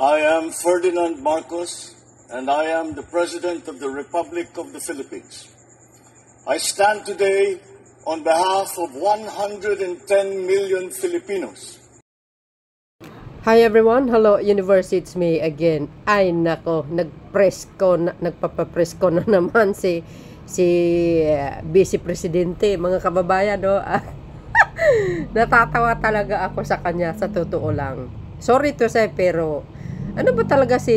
I am Ferdinand Marcos, and I am the President of the Republic of the Philippines. I stand today on behalf of 110 million Filipinos. Hi everyone, hello universe, it's me again. Ay nako, nagpapapress ko na naman si Vice Presidente, mga kababayan, no? Natatawa talaga ako sa kanya, sa totoo lang. Sorry to say, pero ano ba talaga si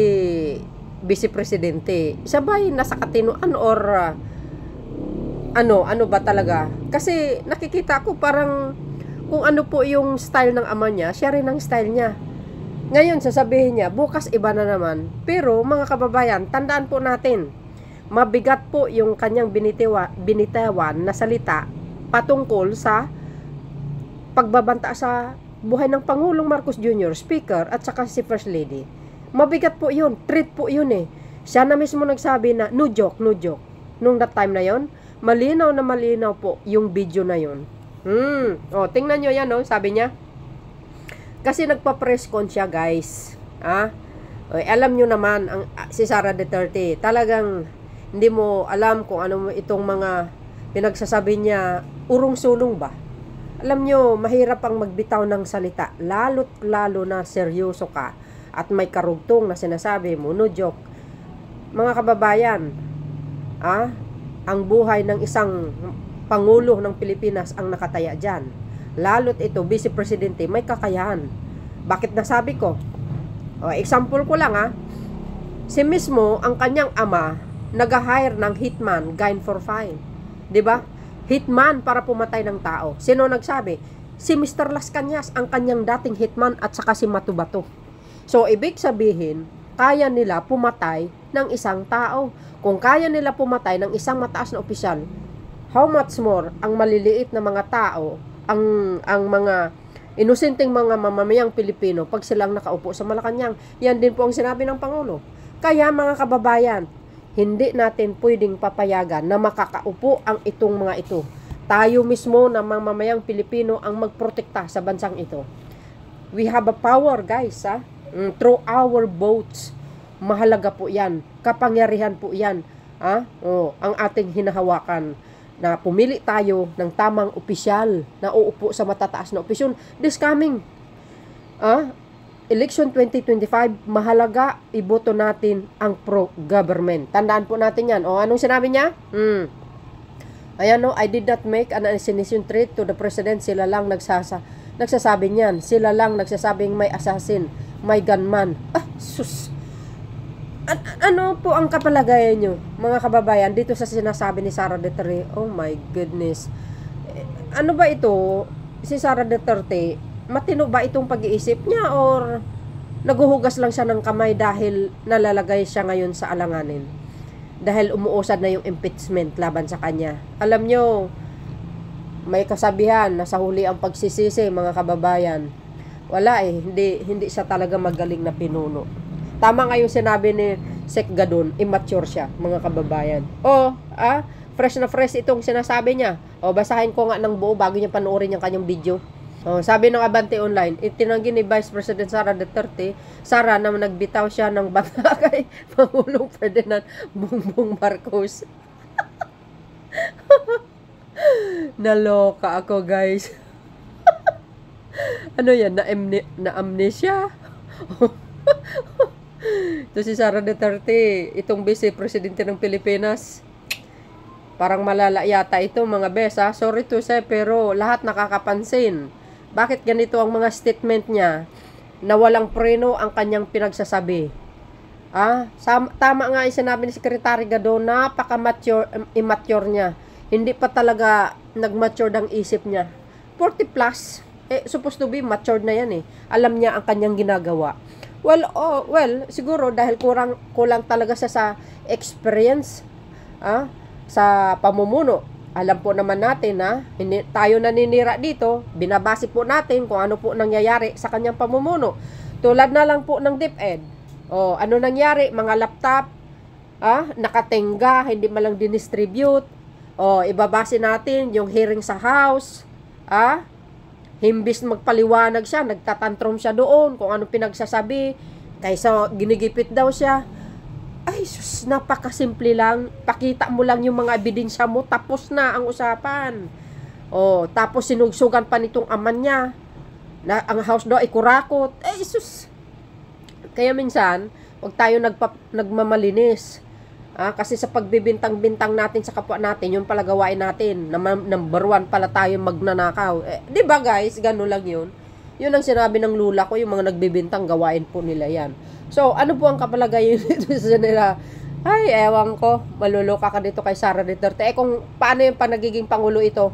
Vice Presidente? Siya ba ay nasa katinoan or ano ba talaga? Kasi nakikita ko parang kung ano po yung style ng ama niya, siya rin ang style niya. Ngayon sasabihin niya, bukas iba na naman. Pero mga kababayan, tandaan po natin, mabigat po yung kanyang binitawan na salita patungkol sa pagbabanta sa buhay ng Pangulong Marcos Jr., Speaker, at saka si First Lady. Mabigat po yun, treat po yun eh. Siya na mismo nagsabi na, no joke. Nung that time na yon, malinaw na malinaw po yung video na yon. Tingnan nyo yan, sabi niya. Kasi nagpa-press con siya, guys. Alam nyo naman, si Sara Duterte, talagang hindi mo alam kung ano itong mga pinagsasabi niya, urong-sulong ba? Alam nyo, mahirap ang magbitaw ng salita, lalo na seryoso ka at may karugtong na sinasabi mo, no joke. Mga kababayan, ang buhay ng isang Pangulo ng Pilipinas ang nakataya dyan. Lalo't ito, Vice Presidente, may kakayahan. Bakit nasabi ko? Example ko lang, si mismo, ang kanyang ama, nag-hire ng hitman, gun for fine. Diba? Hitman para pumatay ng tao. Sino nagsabi? Si Mr. Las Cañas, ang kanyang dating hitman, at saka si Matubato. So, ibig sabihin, kaya nila pumatay ng isang tao. Kung kaya nila pumatay ng isang mataas na opisyal, how much more ang maliliit na mga tao, ang mga inosenteng mga mamamayang Pilipino pag silang nakaupo sa Malacanang. Yan din po ang sinabi ng Pangulo. Kaya mga kababayan, hindi natin pwedeng papayagan na makakaupo ang itong mga ito. Tayo mismo na mamamayang Pilipino ang magprotekta sa bansang ito. We have a power, guys, through our votes. Mahalaga po yan. Kapangyarihan po yan. Ang ating hinahawakan. Na pumili tayo ng tamang opisyal na uupo sa matataas na opisyon. This coming election 2025, mahalaga iboto natin ang pro-government. Tandaan po natin yan. Anong sinabi niya? Ayan, I did not make an assassination threat to the president. Sila lang nagsasabi niyan. Sila lang nagsasabing may assassin, may gunman. Sus! Ano po ang kapalagayan nyo, mga kababayan, dito sa sinasabi ni Sara Duterte? Oh my goodness. Ano ba ito? Si Sara Duterte, matino ba itong pag-iisip niya or naguhugas lang siya ng kamay dahil nalalagay siya ngayon sa alanganin? Dahil umuusad na yung impeachment laban sa kanya. Alam nyo, may kasabihan na sa huli ang pagsisisi, mga kababayan. Wala hindi siya talaga magaling na pinuno. Tama nga yung sinabi ni Sek Gadon, immature siya, mga kababayan. Fresh na fresh itong sinasabi niya. Basahin ko nga ng buo bago niya panoorin yung kanyang video. Sabi ng Abante Online, itinanggi ni Vice President Sara Duterte, Sara na nagbitaw siya ng banta kay Pangulong Ferdinand Bongbong Marcos. Naloka ako, guys. Ano yan? Na amnesia? Ito si Sara Duterte, itong Vice Presidente ng Pilipinas. Parang malala yata ito, mga bes, Sorry to say, pero lahat nakakapansin. Bakit ganito ang mga statement niya na walang preno ang kanyang pinagsasabi? Tama nga yung sinabi ni Secretary Gadon, immature niya. Hindi pa talaga nag-mature ang isip niya. 40 plus, supposed to be matured na yan Alam niya ang kanyang ginagawa. Well, siguro dahil kulang talaga siya sa experience sa pamumuno. Alam po naman natin na tayo naninira dito, binabase po natin kung ano po nangyayari sa kanyang pamumuno. Tulad na lang po ng DepEd. Ano nangyari? Mga laptop, nakatenga, hindi malang dinistribute. Ibabase natin yung hearing sa House. Himbis magpaliwanag siya, nagtatantrum siya doon kung ano pinagsasabi. Kaysa ginigipit daw siya. Ay, sus, napakasimple lang. Pakita mo lang yung mga ebidensya mo, tapos na ang usapan. Oh, tapos sinugsugan pa nitong aman niya na ang house daw ay kurakot. Ay, sus. Kaya minsan, wag tayo nagmamalinis. Kasi sa pagbibintang-bintang natin sa kapwa natin, yung pala gawain natin. Number 1 pala tayo magnanakaw. Di ba guys, gano'n lang yun. Yun ang sinabi ng lula ko, yung mga nagbibintang gawain po nila yan. So, ano po ang kapalagayan dito sa nila? Ay, ewan ko. Maluloka ka dito kay Sara Duterte. Kung paano yung panagiging pangulo ito?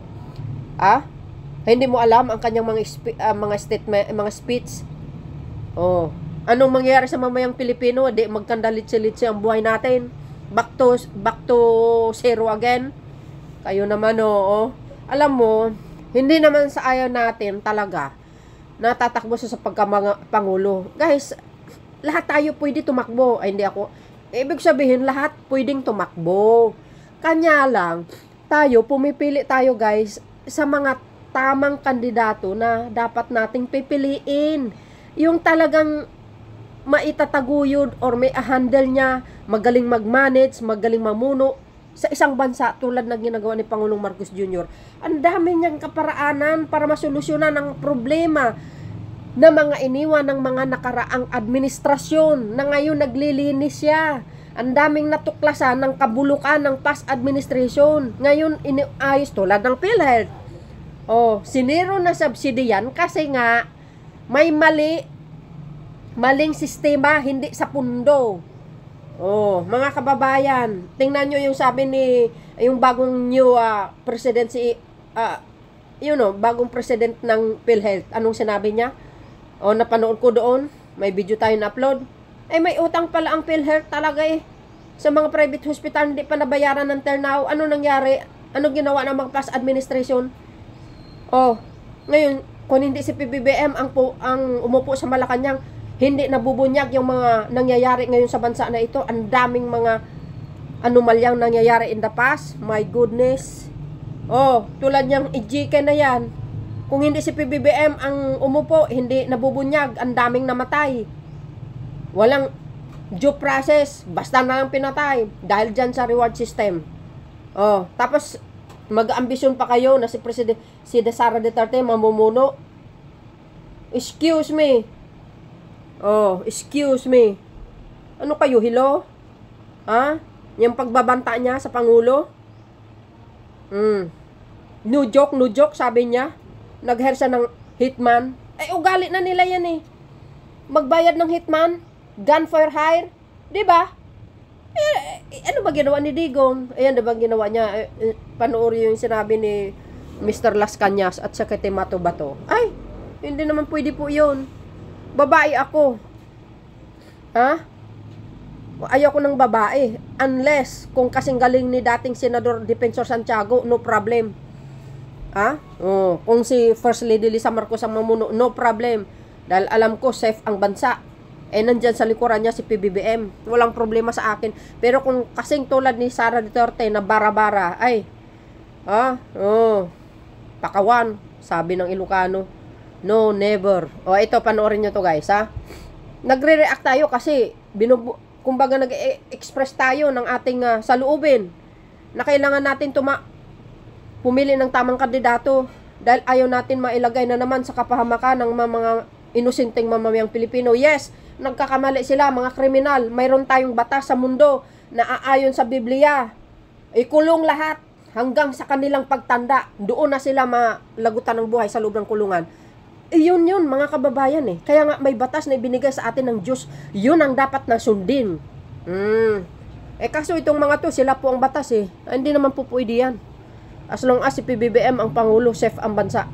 Hindi mo alam ang kanyang mga statement, mga speech. Oh, anong mangyayari sa mamayang Pilipino? Di magkandalit-silitsi ang buhay natin. Back to zero again. Kayo naman, oo. Alam mo, hindi naman sa ayaw natin talaga natatakbo sa pagkapangulo. Guys, lahat tayo pwede tumakbo. Ay, hindi ako. Ibig sabihin, lahat pwedeng tumakbo. Kanya lang, pumipili tayo guys, sa mga tamang kandidato na dapat nating pipiliin. Yung talagang maitataguyod or may handle niya, magaling mag-manage, magaling mamuno sa isang bansa tulad ng ginagawa ni Pangulong Marcos Jr. Ang dami niyang kaparaanan para masolusyonan ang problema na mga iniwan ng mga nakaraang administrasyon na ngayon naglilinis siya. Ang daming natuklasan ng kabulukan ng past administration. Ngayon iniayos tulad ng PhilHealth. Oh, siniro na subsidy yan kasi nga may maling sistema, hindi sa pundo. Oh, mga kababayan, tingnan nyo yung sabi ni yung bagong new presidency, bagong president ng PhilHealth. Anong sinabi niya? O, napanood ko doon, may video tayo na-upload. May utang pala ang PhilHealth talaga sa mga private hospital, hindi pa nabayaran until now. Ano nangyari? Ano ginawa ng mga past administration? Oh, ngayon, kung hindi si PBBM ang umupo sa Malacanang, hindi nabubunyag yung mga nangyayari ngayon sa bansa na ito. Ang daming mga anomalyang nangyayari in the past. My goodness. Oh, tulad niyang Ejike na yan. Kung hindi si PBBM ang umupo, hindi nabubunyag, ang daming namatay. Walang due process, basta na lang pinatay dahil dyan sa reward system. Oh, tapos mag-ambisyon pa kayo na si Sara Duterte mamumuno. Excuse me. Oh, excuse me. Ano kayo, hello? Yung pagbabanta niya sa Pangulo? No joke, sabi niya. Nag-hire siya ng hitman. Ugali na nila yan Magbayad ng hitman, gun for hire, 'di ba? Ano ba ginawa ni Digong? Ayan, 'di ba ginawa niya? Panoorin yung sinabi ni Mr. Las Cañas at sa Mato Bato. Ay, hindi naman pwede po 'yun. Babae ako. Ayoko ng babae unless kung kasing galing ni dating Senador Defensor Santiago, no problem. Kung si First Lady Lisa Marcos ang mamuno, no problem. Dahil alam ko, safe ang bansa. Nandyan sa likuran niya si PBBM. Walang problema sa akin. Pero kung kasing tulad ni Sara Duterte na bara-bara, pakawan, sabi ng Ilocano. No, never. Ito, panoorin nyo to guys, Nagre-react tayo kasi, kumbaga nag-express tayo ng ating saloobin na kailangan natin pumili ng tamang kandidato dahil ayaw natin mailagay na naman sa kapahamakan ng mga inosenteng mamamayang Pilipino. Yes, nagkakamali sila, mga kriminal. Mayroon tayong batas sa mundo na aayon sa Biblia. Ikulong lahat hanggang sa kanilang pagtanda. Doon na sila malagutan ng buhay sa loob ng kulungan. Yun, mga kababayan Kaya nga may batas na ibinigay sa atin ng Diyos. Yun ang dapat na sundin. Kaso itong mga to, sila po ang batas Hindi naman po pwede yan. As long as si PBBM ang Pangulo, safe ang bansa.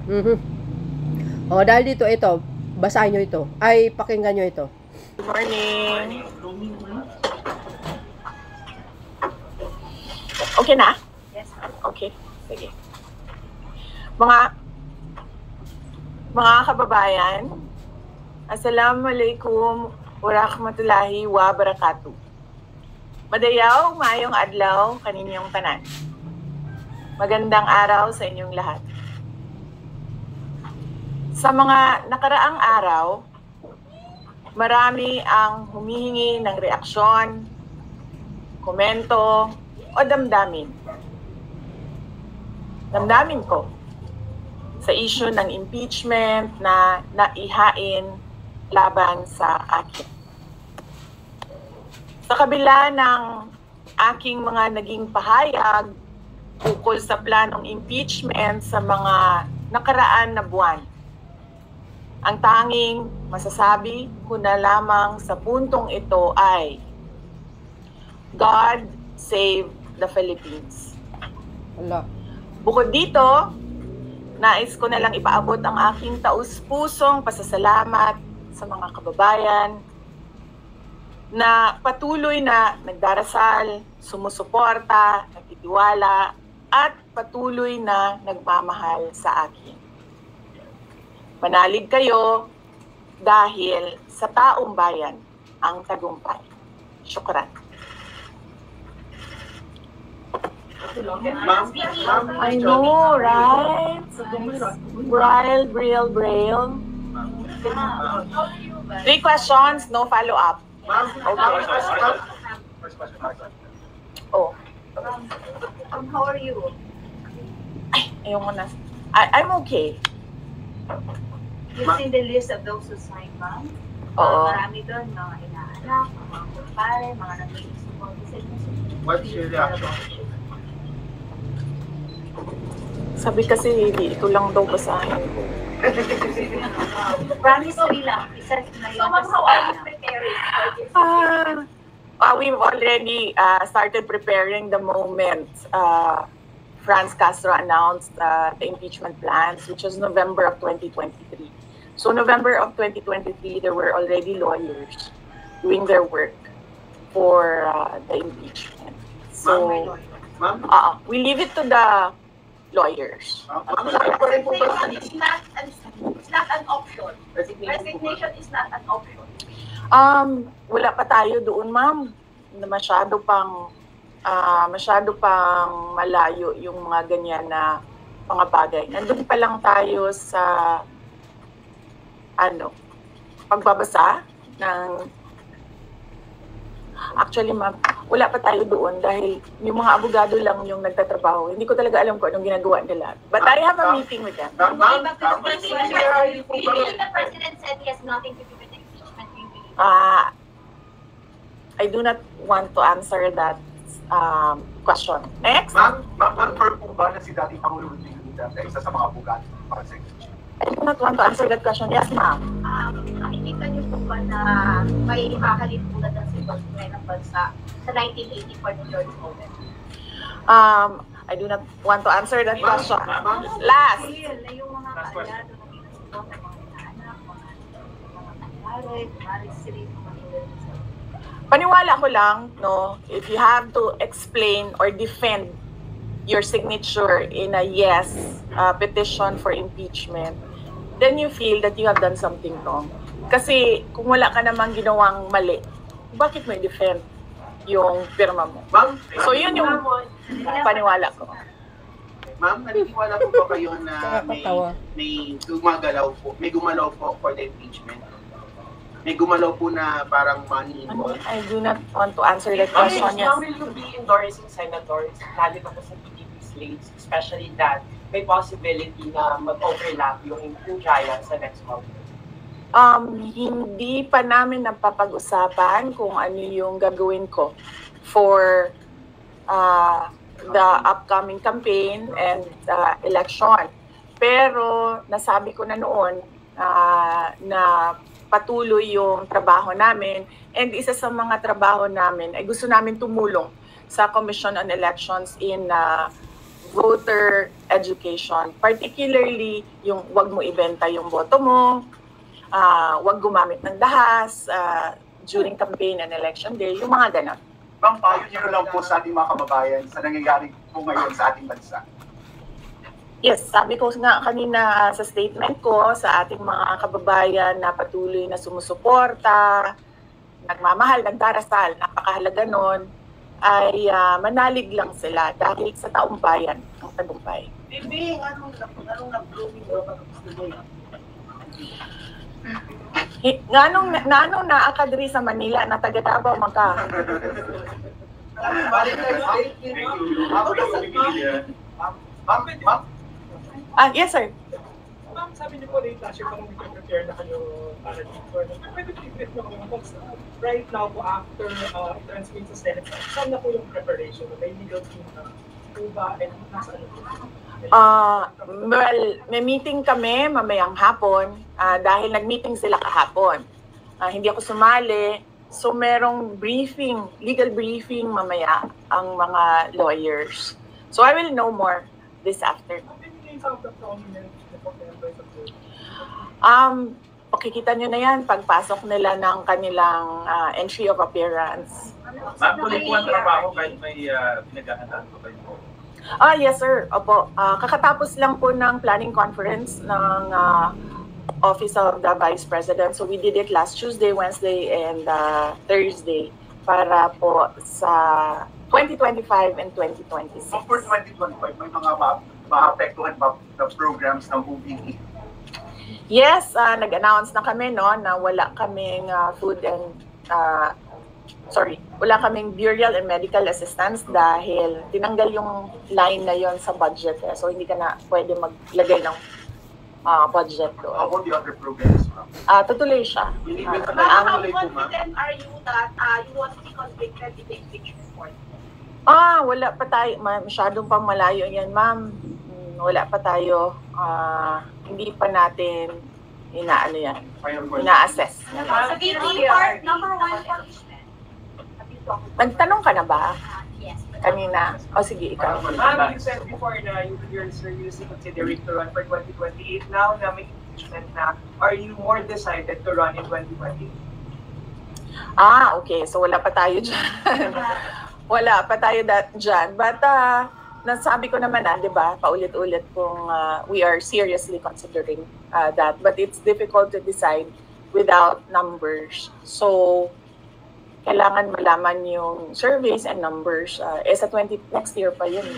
Dahil dito, ito, basahin nyo ito. Pakinggan nyo ito. Good morning. Okay na? Yes. Okay. Sige. Mga kababayan, Assalamualaikum warahmatullahi wabarakatuh. Madayaw, mayong adlaw, kaninyong tanan. Magandang araw sa inyong lahat. Sa mga nakaraang araw, marami ang humihingi ng reaksyon, komento, o damdamin. Damdamin ko sa issue ng impeachment na naihain laban sa akin. Sa kabila ng aking mga naging pahayag ukol sa planong impeachment sa mga nakaraan na buwan, ang tanging masasabi ko na lamang sa puntong ito ay God save the Philippines. Wala. Bukod dito, nais ko na lang ipaabot ang aking taus-pusong pasasalamat sa mga kababayan na patuloy na nagdarasal, sumusuporta, nagtitiwala, at patuloy na nagmamahal sa akin. Manalig kayo dahil sa taong bayan ang tagumpay. Syukran. I know, right? Braille. 3 questions, no follow-up. Okay. Oh. How are you? Ay, ayoko na. I'm okay. You've seen the list of those who signed, ma'am? Oo. Marami doon, mga inaanak, mga kumpare, mga nag-support. What's your reaction? Sabi kasi, ito lang daw basahin ko. Promise me lang, isa na yun. So, ma'am, how are you preparing for this? We've already started preparing the moment Franz Castro announced the impeachment plans, which was November of 2023. So November of 2023, there were already lawyers doing their work for the impeachment. So we leave it to the lawyers. It's not an option. Resignation is not an option. Wala pa tayo doon, ma'am. Masyado pang malayo yung mga ganyan na mga bagay. Nandun pa lang tayo sa pagbabasa ng actually, ma'am, wala pa tayo doon dahil yung mga abogado lang yung nagtatrabaho. Hindi ko talaga alam kung anong ginagawa nila. But I have a meeting with them. The president said he has nothing to do with the impeachment. I do not want to answer that question. Next. Ma'am, confirm po ba na si dating Pangulong Duterte isa sa mga abogado para sa impeachment? I do not want to answer that question. Yes, ma'am. Nakikita niyo po ba na may hahalin po na si Pagkulay ng bansa sa 1984 ni George Orwell? I do not want to answer that question. Last. Na yung mga kaalyado na ginasipot ng mga anak, mga kumpare, sila yung mga Paniwala ko lang, no, if you have to explain or defend your signature in a yes petition for impeachment, then you feel that you have done something wrong. Kasi kung wala ka namang ginawang mali, bakit mo i-defend yung pirma mo? Ma'am, So yun yung paniwala ko. ma'am, naniniwala po ba kayo na Nakakatawa. may gumalaw po for the impeachment? May gumalaw po na parang money involved? I do not want to answer that question. Yes. How will you be endorsing senators, lalo na po sa PDP slates, especially that may possibility na mag-overlap yung trial sa next Congress? Hindi pa namin napapag-usapan kung ano yung gagawin ko for the upcoming campaign and election. Pero nasabi ko na noon na patuloy yung trabaho namin, and isa sa mga trabaho namin ay gusto namin tumulong sa Commission on Elections in voter education, particularly yung wag mo ibenta yung boto mo, wag gumamit ng dahas during campaign and election day, yung mga ganon. Ma'am, payo niyo lang po sa ating mga kababayan sa nangyayari po ngayon sa ating bansa. Yes, sabi ko nga kanina sa statement ko sa ating mga kababayan na patuloy na sumusuporta, nagmamahal, nagdarasal, napakahalaga nun, ay manalig lang sila dahil sa taong bayan ang tagumpay. Bibi, anong nag-blooming mo? Nganong naakadri sa Manila na taga Davao man ka? Yes sir. Ma'am, sabi niyo po late last year parang prepare na kayo para dito. Pwede i-brief mo kung right now po after transmitting sa Senate, saan na po yung preparation? May legal team na po ba and nasa ano po? Well, may meeting kami mamayang hapon dahil nag-meeting sila kahapon. Hindi ako sumali. So merong briefing, legal briefing mamaya ang mga lawyers. So I will know more this afternoon. Pakikita nyo na yan pagpasok nila ng kanilang entry of appearance. Ma'am, tuloy po ang trabaho kahit may pinaghahandaan po kayo po. Yes sir, opo. Kakatapos lang po ng planning conference ng Office of the Vice President. So we did it last Tuesday, Wednesday, and Thursday para po sa 2025 and 2026. So for 2025, may mga maapektuhan ba na programs ng OBE? Yes, nag-announce na kami no na wala kaming wala kaming burial and medical assistance dahil tinanggal yung line na yon sa budget. So hindi ka na pwede maglagay ng budget doon. How about the other programs, ma'am? Tutuloy siya. How confident are you that you want to be convicted in the impeachment court? Wala pa tayo. Masyadong pang malayo yan, ma'am. Wala pa tayo. Hindi pa natin inaano yan. Ina-assess. So, the part number 1 punishment. Nagtanong ka na ba? Yes. Kanina. Sige, ikaw. Ma'am, you said before na you're seriously considering to run for 2028. Now na may impeachment na, are you more decided to run in 2028? Okay. So, wala pa tayo dyan. Wala pa tayo dyan. But, nasabi ko naman di ba, paulit-ulit kung we are seriously considering that. But it's difficult to decide without numbers. So, kailangan malaman yung surveys and numbers. Sa next year pa yun.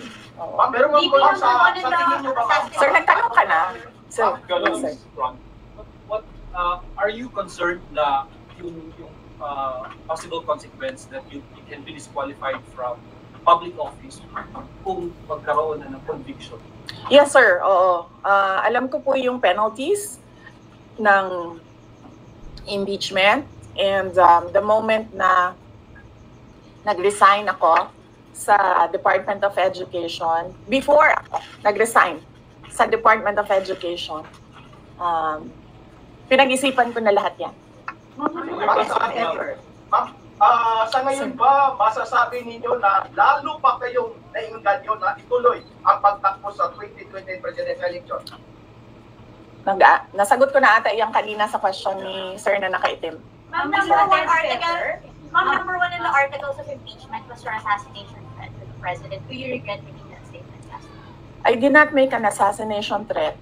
Pero ma'am, sa tingin niyo ba, ma'am? Sir, nagtanong ka na. So, What are you concerned na yung possible consequence that you can be disqualified from public office kung magkaroon na ng conviction? Yes, sir. Oo. Alam ko po yung penalties ng impeachment. And the moment na nag-resign ako sa Department of Education, before ako nag-resign sa Department of Education, pinag-isipan ko na lahat yan. Sa ngayon ba, masasabi ninyo na lalo pa kayong nainganyo na ituloy ang pagtakbo sa 2020 presidential election? Nasagot ko na ata yung kanina sa question ni Sir na nakaitim. Ma'am, number one in the articles of impeachment was your assassination threat to the president. Do you regret making that statement last night? I did not make an assassination threat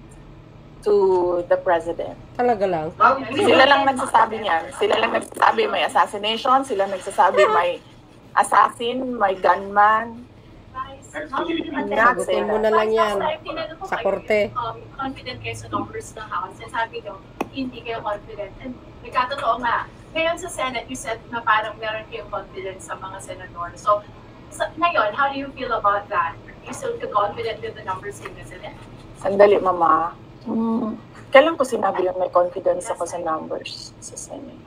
to the president. Talaga lang? Sila lang nagsasabi niyan. Sila lang nagsasabi may assassination, sila nagsasabi may assassin, may gunman. Sagutin mo na lang yan sa korte. Confident kayo sa numbers ng House. And sabi nyo, hindi kayo confident. And nagkatotoo nga. Ngayon sa Senate, you said na parang meron kayong confidence sa mga senador. So ngayon, how do you feel about that? You still feel confident with the numbers in the Senate? Sandali, Mama. Kailan ko sinabi yung may confidence ako sa numbers sa Senate?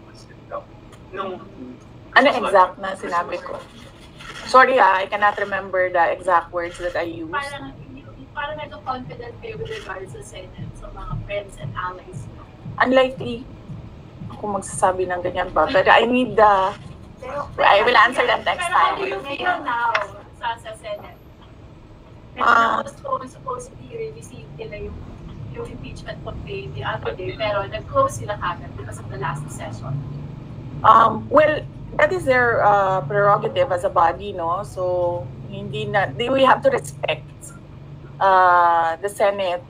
Ano exact na sinabi ko? Sorry I cannot remember the exact words that I used. Parang nag-confident kayo with regards sa Senate, sa mga friends and allies. Unlikely ako magsasabi ng ganyan ba. But I need the... I will answer that next time. Pero how do you feel now sa Senate? Supposedly you-receive nila yung impeachment complaint the other day, pero nag-close sila kagad because of the last session. Well, that is their prerogative as a body, no? So, we have to respect the Senate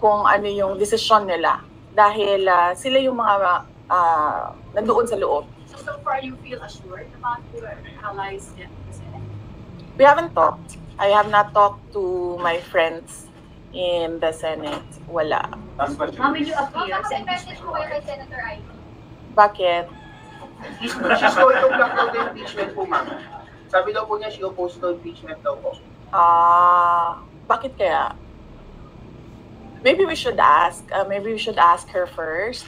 kung ano yung desisyon nila. Dahil sila yung mga nandoon sa loob. So far, you feel assured about your allies in the Senate? We haven't talked. I have not talked to my friends in the Senate, wala. Last question. Ma'am, will you appear? Message po kayo kay Senator Ivy. Bakit? She's going to block daw the impeachment po, ma'am. Sabi daw po niya, she opposed to impeachment daw po. Bakit kaya? Maybe we should ask. Maybe we should ask her first.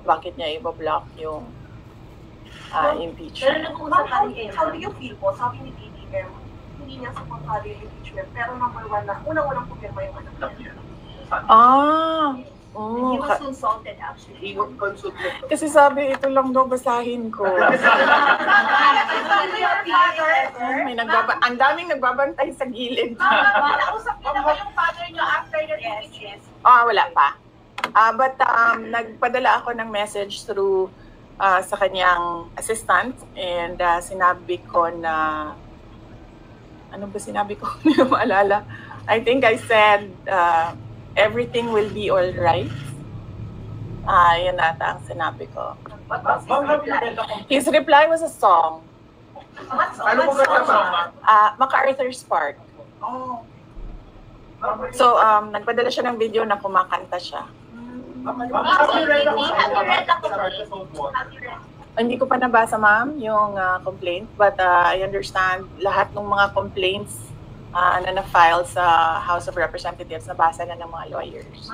Bakit niya i-block yung impeachment? How do you feel po? Sabi ni DDM, hindi niya supportado yung impeachment. Pero number one na, unang-unang pumirma yung anak niya. He was consulted actually. He was consulted. Kasi sabi, ito lang daw basahin ko. Ang daming nagbabantay sa gilid. Nausap niyo na ba yung father niyo after the impeachment? Wala pa. But nagpadala ako ng message through sa kanyang assistant and sinabi ko na ano ba sinabi ko? Hindi ko maalala. I think I said everything will be all right. Yun ata ang sinabi ko. His reply was a song. Ano po ganda ba? MacArthur's Park. So, nagpadala siya ng video na kumakanta siya. Hindi ko pa nabasa, ma'am, yung complaint. But I understand lahat ng mga complaints na na-file sa House of Representatives, nabasa na ng mga lawyers.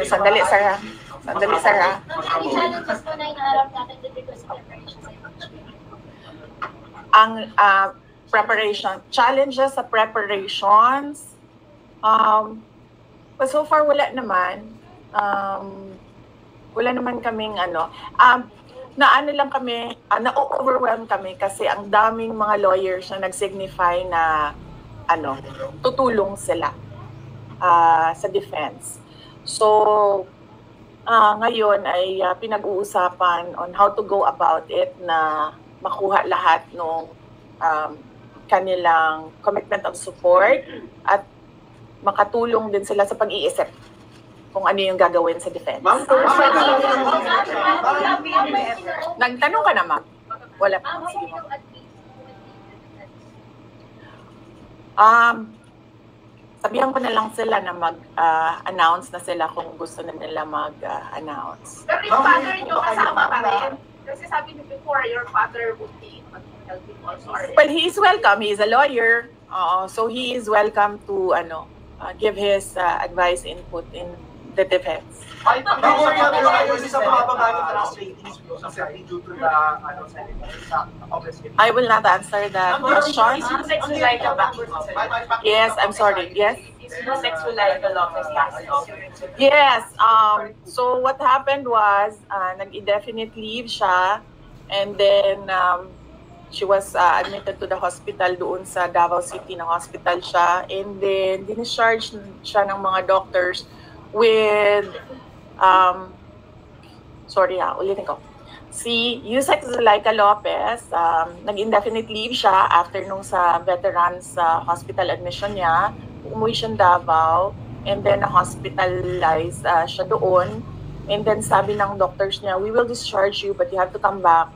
Sandali, Sarah. Sandali, Sarah. Any challenges po na inaharap natin with regards to preparation sa impeachment? Ang challenges sa preparations, but so far wala naman. Wala naman kaming na-overwhelm kami kasi ang daming mga lawyers na nag-signify na tutulong sila sa defense. So, ngayon ay pinag-uusapan on how to go about it na makuha lahat ng kanilang commitment of support at makatulong din sila sa pag-iisip kung ano yung gagawin sa defense. Nagtanong ka na, ma'am? Wala pa. Sabihan ko na lang sila na mag-announce na sila kung gusto na nila mag-announce. Pero yung father niyo kasama pa rin? Kasi sabi niyo before, your father would be helping also. Well, he is welcome. He is a lawyer. So he is welcome to give his advice, input in the defense. I will not answer that question. Yes, I'm sorry. Yes. Yes. So what happened was, nag-indefinite leave siya, and then she was admitted to the hospital doon sa Davao City na hospital siya, and then discharged siya ng mga doctors with ulitin ko. Si Yusek Zulaika Lopez, nag-indefinite leave siya after nung sa veterans hospital admission niya. Umuwi siyang Davao, and then hospitalized siya doon. And then sabi ng doctors niya, we will discharge you but you have to come back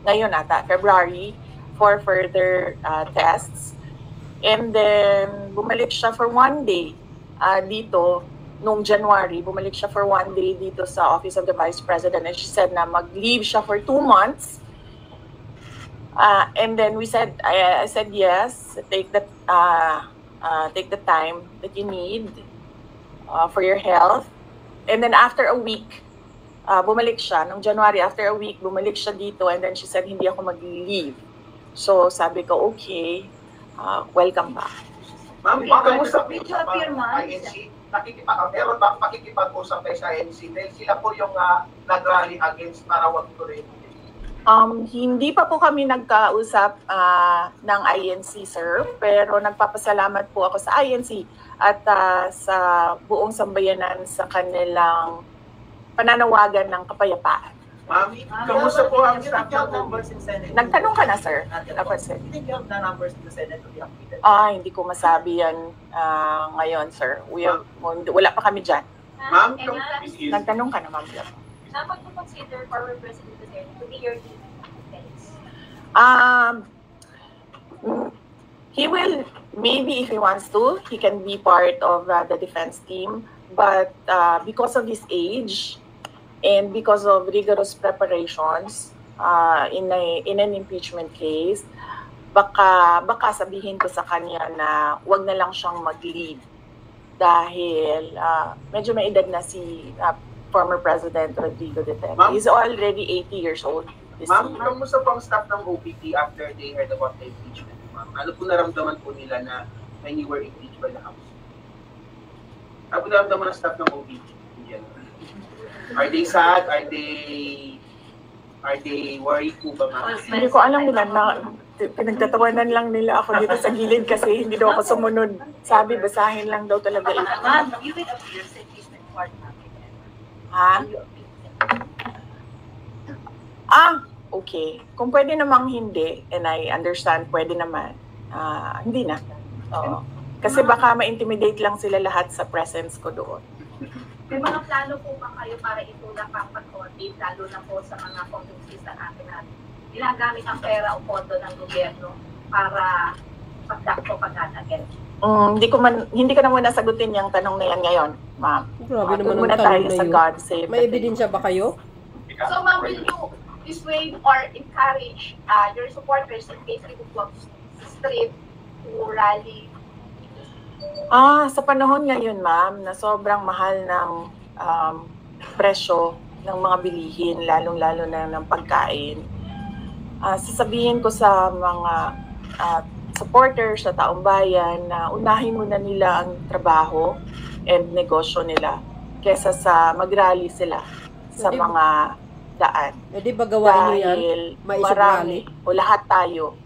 ngayon ata, February, for further tests. And then bumalik siya for 1 day dito. Noong January, bumalik siya for 1 day dito sa Office of the Vice President, and she said na mag-leave siya for 2 months. And then I said yes, take the time that you need for your health. And then after a week, bumalik siya. Noong January, after a week, bumalik siya dito, and then she said hindi ako mag-leave. So sabi ko, okay, welcome back. Ma'am, kamusta po sa INC? Meron ba pakikipag-usap kayo sa INC? Dahil sila po yung nag-rally against para wag tuloy. Hindi pa po kami nagkausap ng INC, sir. Pero nagpapasalamat po ako sa INC at sa buong sambayanan sa kanilang pananawagan ng kapayapaan. Ma'am, kamusta po ang staff ng numbers in Senate? Nagtanong ka na, sir. Dapat, sir. Hindi yung numbers in the Senate to be updated. Hindi ko masabi yan ngayon, sir. Wala pa kami dyan. Ma'am, nagtanong ka na, ma'am. Dapat mo consider former President Duterte to be your defense? He will, maybe if he wants to, he can be part of the defense team. But because of his age and because of rigorous preparations in an impeachment case, baka sabihin ko sa kanya na wag na lang siyang mag-lead dahil medyo may edad na si former President Rodrigo Duterte. He's already 80 years old. Ma'am, kamusta po ang staff ng OPP after they heard about the impeachment? Ma'am, ano po naramdaman po nila na when you were impeached by the House? Ano po naramdaman ng staff ng OPP? Are they sad? Are they worried po ba, ma'am? Hindi ko alam nila na pinagtatawanan lang nila ako dito sa gilid kasi hindi daw ako sumunod. Sabi, basahin lang daw talaga ito. Ma'am, you will appear sa impeachment court natin. Ha? Okay. Kung pwede namang hindi, and I understand, pwede naman, hindi na. Oo. Kasi baka ma-intimidate lang sila lahat sa presence ko doon. May mga plano po ba kayo para itulak ang pag-audit, lalo na po sa mga kongresista natin na ginagamit ang pera o pondo ng gobyerno para pagdakto pag-again? Hindi ko na muna sagutin yung tanong na yan ngayon, ma'am. Grabe naman muna ang tayo tanong na sa yun. God save. May ebidensya ba kayo? So ma'am, will you dissuade or encourage your supporters in case they would walk the street to rally? Sa panahon ngayon, ma'am, na sobrang mahal ng presyo ng mga bilihin, lalong-lalo na ng pagkain, sasabihin ko sa mga supporters sa taong bayan na unahin muna nila ang trabaho and negosyo nila kesa sa mag-rally sila sa mga daan. Di ba gawain nyo yan? Marami o lahat tayo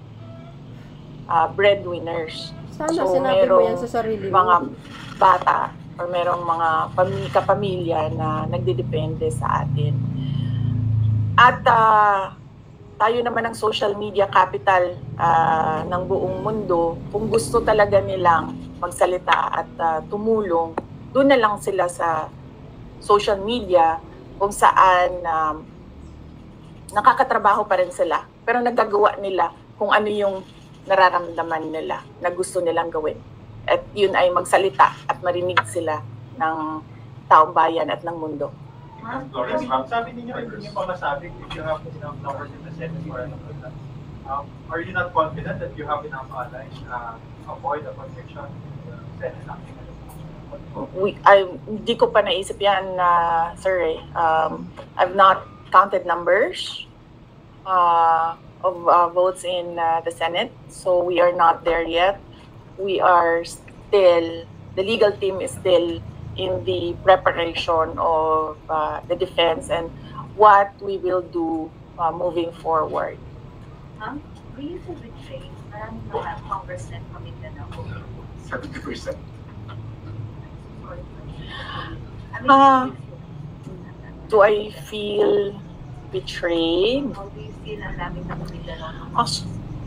breadwinners. Sana so, sinabi mo yan sa sarili mo. Mga bata or merong mga kapamilya na nagdedepende sa atin. At tayo naman ang social media capital ng buong mundo. Kung gusto talaga nilang magsalita at tumulong, doon na lang sila sa social media kung saan nakakatrabaho pa rin sila. Pero nagagawa nila kung ano yung nararamdaman nila na gusto nilang gawin. At yun ay magsalita at marinig sila ng taong bayan at ng mundo. Sabi ninyo, hindi nyo pa masabi if you have enough numbers in the Senate or anything like that. Are you not confident that you have enough allies to avoid a conviction in the Senate? Hindi ko pa naisip yan, sir. I've not counted numbers of votes in the Senate, so we are not there yet. We are still, the legal team is still in the preparation of the defense and what we will do moving forward. Do you feel betrayed? Maraming mga congressmen committed na po. 70%. Do I feel betrayed? How do you feel ang daming na committed na?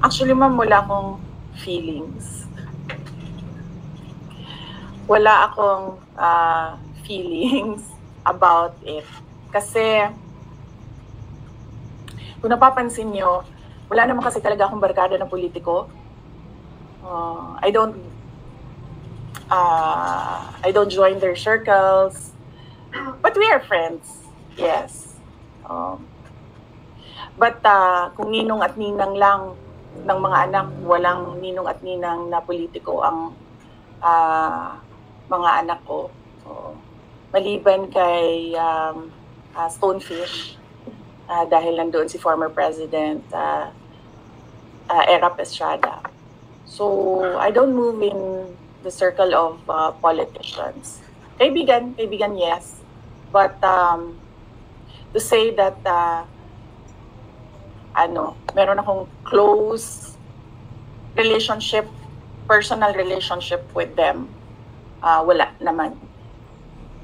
Actually, ma'am, wala akong feelings. Wala akong feelings about it. Kasi, kung napapansin nyo, wala naman kasi talaga akong barkada na politiko. I don't join their circles. But we are friends. Yes. But kung ninong at ninang lang ng mga anak, walang ninong at ninang na politiko ang mga anak ko. Maliban kay Stonefish, dahil nandoon si former President Erap Estrada. So, I don't move in the circle of politicians. Kaibigan, yes. But to say that meron akong close relationship, personal relationship with them, wala naman.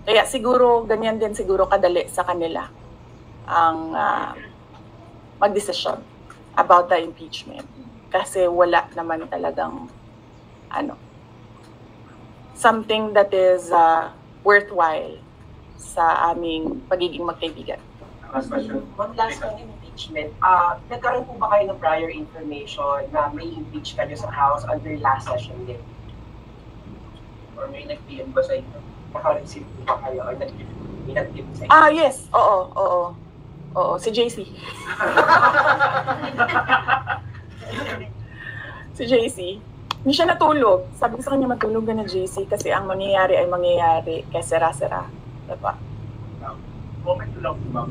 Kaya siguro, ganyan din siguro kadali sa kanila ang magdesisyon about the impeachment. Kasi wala naman talagang something that is worthwhile sa aming pagiging magkaibigan. Last question. One last on impeachment. Nagkaroon po ba kayo ng prior information na may impeach kayo sa House under last session din? Or may nag-PM ba sa inyo? Naka-receive po ba kayo or nag-PM sa inyo? Yes. Oo, si JC. Si JC. Hindi siya natulog. Sabi ko sa kanya, matulog ka na, JC, kasi ang mangyayari ay mangyayari kaya sera-sera. Diba? Comment ko lang po, ma'am.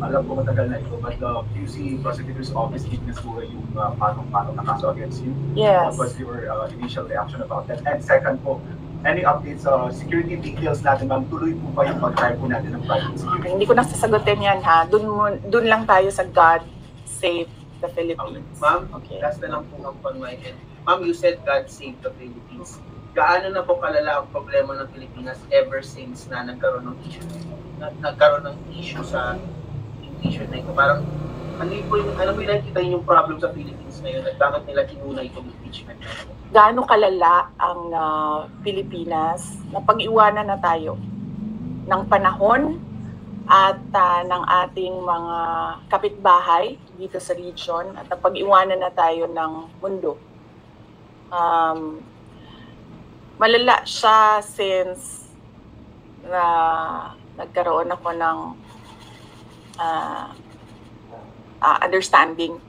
Alam ko matagal na ito, but the QC Prosecutor's Office ignasura yung patong-patong na kaso against you. Yes. What was your initial reaction about that? And second po, any updates sa security details natin, ma'am? Tuloy po ba yung pag-try po natin ng private security? Hindi ko nasasagutin yan, ha? Dun lang tayo sa God Save the Philippines. Ma'am, Okay. last na lang po ang panwain. Ma'am, you said God save the Philippines. Gaano na po kalala ang problema ng Pilipinas ever since na nagkaroon ng issue sa impeachment na ito? Parang, ano yung nakikita yung problem sa Philippines ngayon at bakit nila kinuna itong impeachment? Gaano kalala ang Pilipinas na pag-iwanan na tayo ng panahon at ng ating mga kapitbahay dito sa region at pag-iwanan na tayo ng mundo. Malala siya since na nagkaroon ako ng understanding.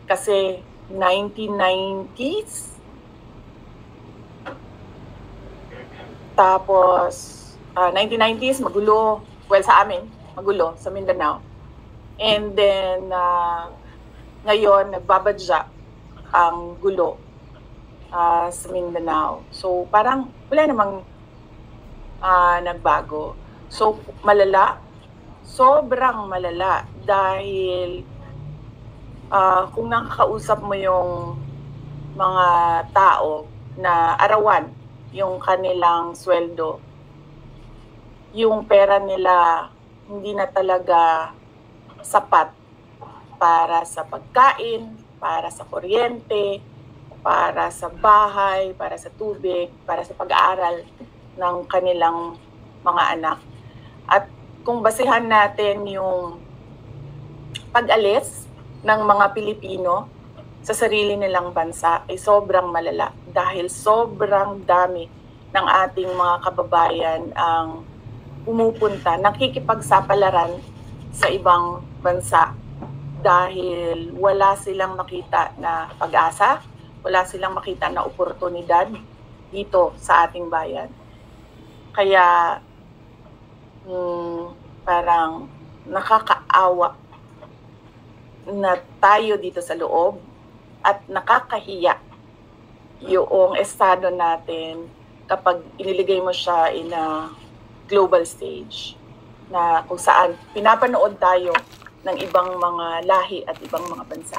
Kasi 1990s, tapos 1990s, magulo. Well, sa amin, magulo, sa Mindanao. And then, ngayon, nagbabadya ang gulo sa Mindanao. So, parang wala namang nagbago. So, malala. Sobrang malala. Dahil kung nakakausap mo yung mga tao na arawan yung kanilang sweldo, yung pera nila hindi na talaga sapat para sa pagkain, para sa kuryente, para sa bahay, para sa tubig, para sa pag-aaral ng kanilang mga anak. At kung basehan natin yung pag-alis ng mga Pilipino sa sarili nilang bansa ay sobrang malala dahil sobrang dami ng ating mga kababayan ang pumupunta, nakikipagsapalaran sa ibang bansa dahil wala silang makita na pag-asa, wala silang makita na oportunidad dito sa ating bayan. Kaya parang nakakaawa na tayo dito sa loob at nakakahiya yung estado natin kapag iniligay mo siya in a global stage na kung saan pinapanood tayo ng ibang mga lahi at ibang mga bansa.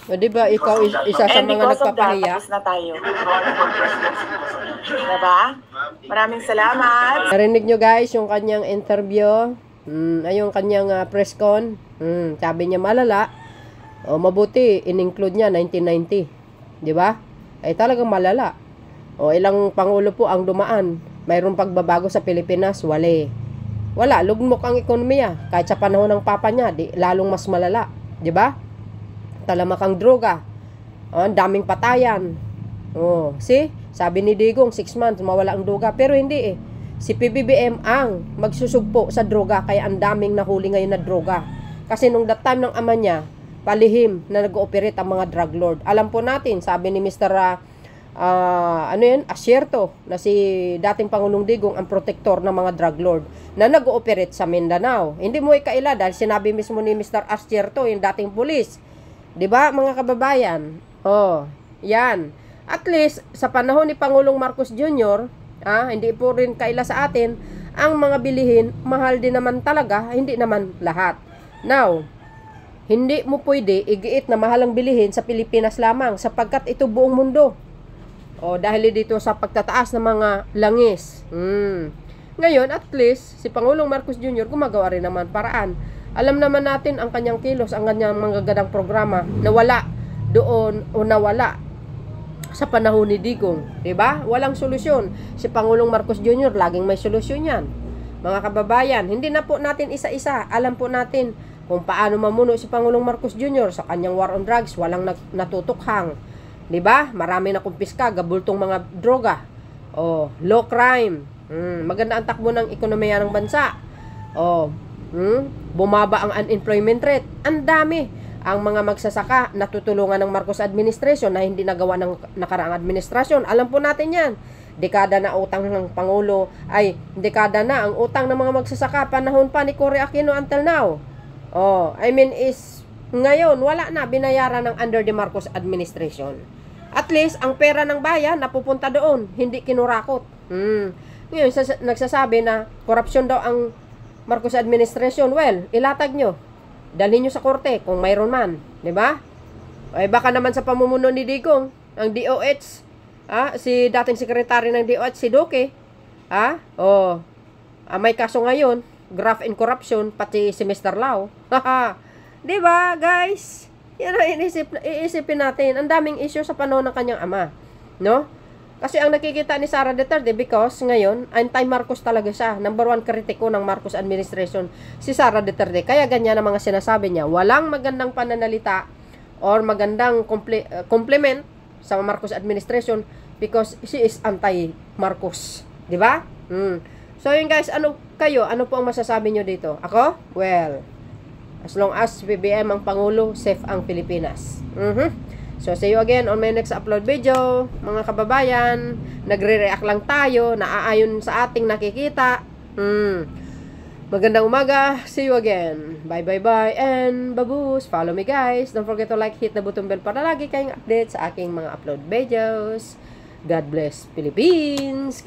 O diba, ikaw isa sa mga nagpapahiya? Tapos na tayo. Diba? Maraming salamat. Narinig nyo guys yung kanyang interview. Ay yung kanyang press con. Sabi niya malala. O mabuti, in-include niya 1990. Diba? Ay talagang malala. O ilang pangulo po ang dumaan. Mayroong pagbabago sa Pilipinas, wala, lugmok ang ekonomiya. Kahit sa panahon ng papa niya, lalong mas malala. Diba? Talamak ang droga. Ang daming patayan. See? Sabi ni Digong, 6 months, mawala ang droga. Pero hindi eh. Si PBBM ang magsusugpo sa droga, kaya ang daming nahuli ngayon na droga. Kasi nung that time ng ama niya, palihim na nag-ooperate ang mga drug lord. Alam po natin, sabi ni Mr. Asierto, na si dating Pangulong Digong ang protector ng mga drug lord na nag-ooperate sa Mindanao. Hindi mo ikaila dahil sinabi mismo ni Mr. Asierto, yung dating pulis. 'Di ba, mga kababayan? Yan. At least sa panahon ni Pangulong Marcos Jr., hindi po rin kaila sa atin, ang mga bilihin mahal din naman talaga, hindi naman lahat. Now, hindi mo pwede igiit na mahal ang bilihin sa Pilipinas lamang sapagkat ito buong mundo. Dahil dito sa pagtataas ng mga langis. Ngayon, at least, si Pangulong Marcos Jr. gumagawa rin naman paraan. Alam naman natin ang kanyang kilos, ang kanyang manggagandang programa, nawala doon o nawala sa panahon ni Digong. Diba? Walang solusyon. Si Pangulong Marcos Jr. laging may solusyon yan. mga kababayan, hindi na po natin isa-isa. Alam po natin kung paano mamuno si Pangulong Marcos Jr. sa kanyang war on drugs, walang natutukhang. 'Di ba? Marami na kumpiska, gabultong mga droga. Oh, low crime. Maganda ang takbo ng ekonomiya ng bansa. Oh, bumaba ang unemployment rate. Ang dami. Ang mga magsasaka natutulungan ng Marcos administration na hindi nagawa ng nakaraang administrasyon. Alam po natin 'yan. Dekada na utang ng Pangulo, dekada na ang utang ng mga magsasaka panahon pa ni Cory Aquino until now. Oh, I mean is ngayon wala na binayaran ng under the Marcos administration. At least ang pera ng bayan napupunta doon, hindi kinurakot. Ngayon nagsasabi na korupsyon daw ang Marcos administration. Well, ilatag nyo. Dalhin nyo sa korte kung mayroon man, 'di ba? Ay baka naman sa pamumuno ni Digong, ang DOH, si dating sekretary ng DOH si Duque, may kaso ngayon, graft and corruption, pati si Mr. Lau. Di ba, guys? Yan ang iisipin natin. Ang daming issue sa panahon ng kanyang ama. No? Kasi ang nakikita ni Sara Duterte, because ngayon, anti-Marcos talaga siya. Number 1 kritiko ng Marcos administration, si Sara Duterte. Kaya ganyan ang mga sinasabi niya. Walang magandang pananalita or magandang compliment sa Marcos administration because she is anti-Marcos. Di ba? So yun guys, ano po ang masasabi nyo dito? Ako? Well, as long as BBM ang Pangulo, safe ang Pilipinas. So see you again on my next upload video. Mga kababayan, nagre-react lang tayo, naaayon sa ating nakikita. Magandang umaga. See you again. Bye bye bye and baboos. Follow me guys. Don't forget to like, hit the button bell para lagi kayong update sa aking mga upload videos. God bless Philippines.